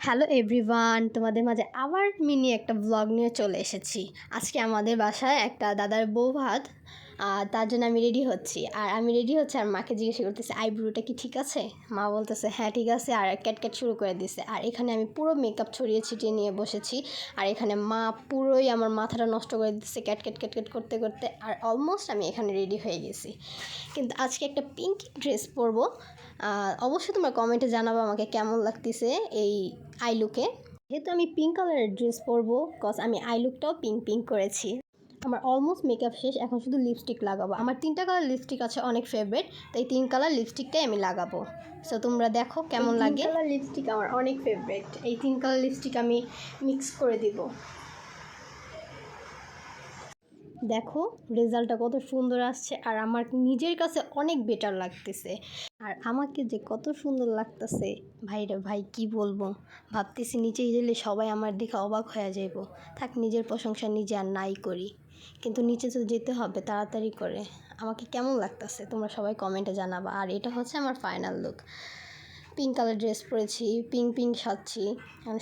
Hello everyone, তোমাদের মাঝে আবার মিনি একটা ব্লগ নিয়ে চলে এসেছি। আজকে আমাদের বাসায় একটা দাদার বউ ভাত, তার জন্য আমি রেডি হচ্ছি। আর আমি রেডি হচ্ছে আর মাকে জিজ্ঞাসা করতেছি আইব্রোটা কি ঠিক আছে। মা বলতেছে হ্যাঁ ঠিক আছে, আর ক্যাট শুরু করে দিছে। আর এখানে আমি পুরো মেকআপ ছড়িয়ে ছিটিয়ে নিয়ে বসেছি। আর এখানে মা পুরোই আমার মাথাটা নষ্ট করে দিচ্ছে ক্যাট করতে করতে। আর অলমোস্ট আমি এখানে রেডি হয়ে গেছি, কিন্তু আজকে একটা পিঙ্ক ড্রেস পরবো। অবশ্যই তোমরা কমেন্টে জানাবো আমাকে কেমন লাগতেছে এই আই লুকে। যেহেতু আমি পিঙ্ক কালারের ড্রেস পরবো, কজ আমি আই লুকটাও পিঙ্ক করেছি। আমার অলমোস্ট মেকআপ শেষ, এখন শুধু লিপস্টিক লাগাবো। আমার 3টা কালার লিপস্টিক আছে অনেক ফেভারিট, তাই 3 কালার লিপস্টিকটাই আমি লাগাবো। সো তোমরা দেখো কেমন লাগে। 3 কালার লিপস্টিক আমার অনেক ফেভারিট, এই 3 কালার লিপস্টিক আমি মিক্স করে দিব। দেখো রেজাল্টটা কত সুন্দর আসছে, আর আমার নিজের কাছে অনেক বেটার লাগতেছে। আর আমাকে যে কত সুন্দর লাগতেছে ভাইরে ভাই, কি বলবো। ভাবতেছি নিচে গেলে সবাই আমার দেখে অবাক হয়ে যাইব। থাক, নিজের প্রশংসা নিজে আর নাই করি, কিন্তু নিচে তো যেতে হবে তাড়াতাড়ি করে। আমাকে কেমন লাগতেছে তোমরা সবাই কমেন্টে জানাবা। আর এটা হচ্ছে আমার final look. Pink colour dress পরেছি, পিঙ্ক সাজছি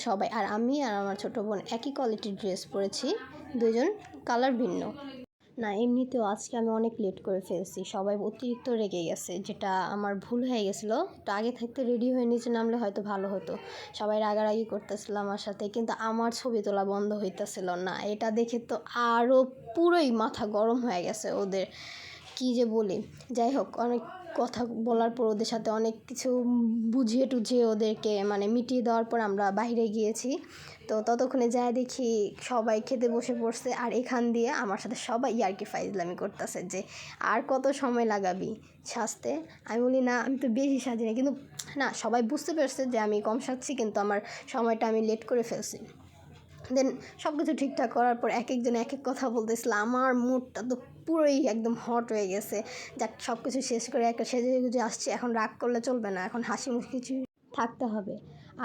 সবাই। আর আমি আর আমার ছোটো বোন একই কোয়ালিটির ড্রেস পরেছি, দুজন কালার ভিন্ন। না, এমনিতেও আজকে আমি অনেক লেট করে ফেলছি, সবাই অতিরিক্ত রেগে গেছে, যেটা আমার ভুল হয়ে গেছিলো। তো আগে থাকতে রেডি হয়ে নিচে নামলে হয়তো ভালো হতো। সবাই রাগারাগি করতেছিল আমার সাথে, কিন্তু আমার ছবি তোলা বন্ধ হইতেছিল না। এটা দেখে তো আরও পুরোই মাথা গরম হয়ে গেছে ওদের, কি যে বলি। যাই হোক, অনেক কথা বলার পর ওদের সাথে অনেক কিছু বুঝিয়ে টুঝিয়ে ওদেরকে মিটিয়ে দেওয়ার পর আমরা বাইরে গিয়েছি। তো ততক্ষণে যাই দেখি সবাই খেতে বসে পড়ছে, আর এখান দিয়ে আমার সাথে সবাই ইয়ার্কি ফাইজলামি করতেছে যে আর কত সময় লাগাবি সাজতে। আমি বলি না, আমি তো বেশি সাজি না, কিন্তু না, সবাই বুঝতে পারছে যে আমি কম সাজছি, কিন্তু আমার সময়টা আমি লেট করে ফেলছি। দেন সব কিছু ঠিকঠাক করার পর একজন এক এক কথা বলতেছিল, আমার মুডটা তো পুরোই একদম হট হয়ে গেছে। যাক, সব কিছু শেষ করে একটা সেজে গুজে আসছি, এখন রাগ করলে চলবে না, এখন হাসি মুখে কিছু থাকতে হবে।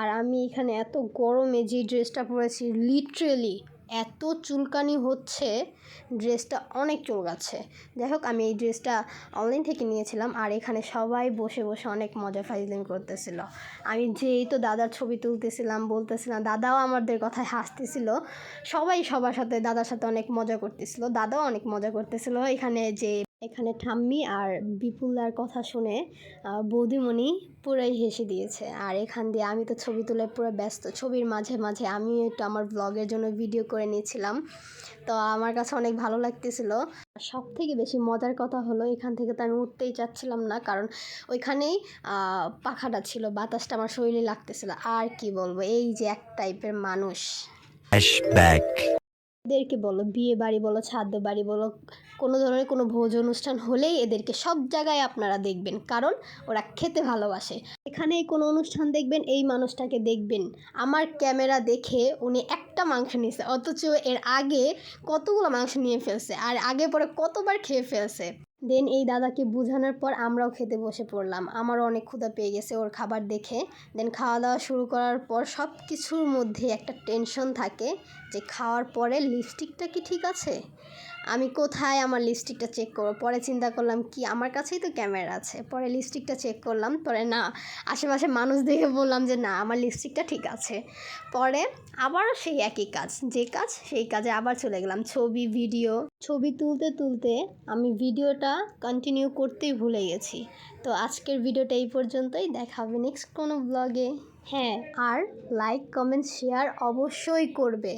আর আমি এখানে এত গরমে যে ড্রেসটা পরেছি, লিটারেলি এত চুলকানি হচ্ছে, ড্রেসটা অনেক চুলকাচ্ছে। যাই হোক, আমি এই ড্রেসটা অনলাইন থেকে নিয়েছিলাম। আর এখানে সবাই বসে বসে অনেক মজা ফাইজলামি করতেছিল। আমি যেই তো দাদার ছবি তুলতেছিলাম, বলতেছিলাম, দাদাও আমাদের কথায় হাসতেছিল। সবাই সবার সাথে, দাদার সাথে অনেক মজা করতেছিল, দাদাও অনেক মজা করতেছিল। এখানে ঠাম্মি আর বিপুলার কথা শুনে বৌদিমণি পুরাই হেসে দিয়েছে। আর এখান দিয়ে আমি তো ছবি তুলে পুরো ব্যস্ত, ছবির মাঝে মাঝে আমিও একটু আমার ব্লগের জন্য ভিডিও করে নিয়েছিলাম। তো আমার কাছে অনেক ভালো লাগতেছিল। সব থেকে বেশি মজার কথা হলো, এখান থেকে তো আমি উঠতেই চাচ্ছিলাম না, কারণ ওইখানেই পাখাটা ছিল, বাতাসটা আমার শরীরে লাগতেছিল। আর কি বলবো, এই যে এক টাইপের মানুষ। এদেরকে বলো, বিয়ে বাড়ি বলো, শ্রাদ্ধ বাড়ি বলো, কোনো ধরনের কোনো ভোজ অনুষ্ঠান হলেই এদেরকে সব জায়গায় আপনারা দেখবেন, কারণ ওরা খেতে ভালোবাসে। এখানেই কোনো অনুষ্ঠান দেখবেন, এই মানুষটাকে দেখবেন, আমার ক্যামেরা দেখে উনি একটা মাংস নিয়েছে, অথচ এর আগে কতগুলো মাংস নিয়ে ফেলছে, আর আগে পরে কতবার খেয়ে ফেলছে। দেন এই দাদাকে বোঝানোর পর আমরাও খেতে বসে পড়লাম। আমারও অনেক ক্ষুধা পেয়ে গেছে ওর খাবার দেখে। দেন খাওয়া দাওয়া শুরু করার পর সব কিছুর মধ্যে একটা টেনশন থাকে যে খাওয়ার পরে লিপস্টিকটা কি ঠিক আছে, আমি কোথায় আমার লিপস্টিকটা চেক করবো। পরে চিন্তা করলাম কি, আমার কাছেই তো ক্যামেরা আছে। পরে লিপস্টিকটা চেক করলাম, পরে না, আশেপাশে মানুষ দেখে বললাম যে না, আমার লিপস্টিকটা ঠিক আছে। পরে আবারও সেই একই কাজ, যে কাজ সেই কাজে আবার চলে গেলাম। ছবি তুলতে তুলতে আমি ভিডিওটা কন্টিনিউ করতেই ভুলে গেছি। তো আজকের ভিডিওটা এই পর্যন্তই, দেখা হবে নেক্সট কোনো ব্লগে। হ্যাঁ, আর লাইক কমেন্ট শেয়ার অবশ্যই করবে।